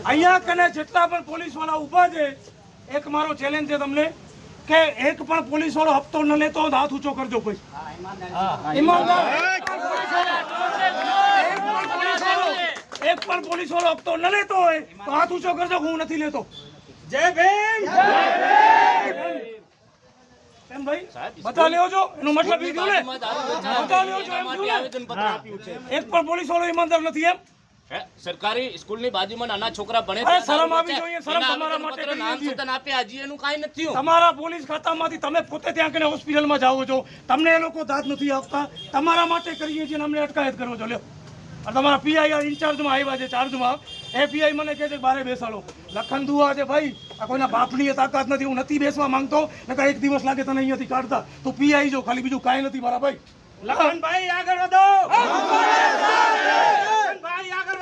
અહીંયા કને જેટલા પણ પોલીસ વાળા ઊભા છે, એક મારો ચેલેન્જ છે તમને કે એક પણ પોલીસ વાળો હપ્તો ન લેતો હોય તો હાથ ઊંચો કરજો કોઈ ઈમાનદાર એક પણ પોલીસ વાળો હપ્તો ન લેતો હોય તો હાથ ઊંચો કરજો. હું નથી લેતો. જય ભીમ. એમ ભાઈ બતા લેવો છો એનો મતલબ એ થયો ને બતા લેવો છો એમ એક પણ પોલીસ વાળો ઈમાનદાર નથી એમ. સરકારી સ્કૂલની બાજુમાં નાના છોકરા ભણે અરે શરમ આવી જોઈએ. શરમ તમારા માટે કરી છે. આપ્યા હજી એનું કાંઈ નથી થયું. તમારા પોલીસ ખાતામાંથી તમે પોતે ત્યાં કને હોસ્પિટલમાં જાઓ છો, તમને એ લોકો દાદ નથી આપતા. તમારા માટે કરીએ છીએ અમને અટકાયત કરો છો. લ્યો તમારા પીઆઈ ઇન્ચાર્જમાં આવ્યા છે ચાર્જમાં, એ પીઆઈ મને કહે છે કે બારે બેસાડો. લખન દુઆ છે ભાઈ, આ કોઈના બાપની તાકાત નથી. હું નથી બેસવા માંગતો, નકર એક દિવસ લાગે તને અહીંયાથી કાઢતા. તું પીઆઈ જો, ખાલી બીજું કાંઈ નથી મારા ભાઈ. લખનભાઈ આગળ વધો. લખનભાઈ આગળ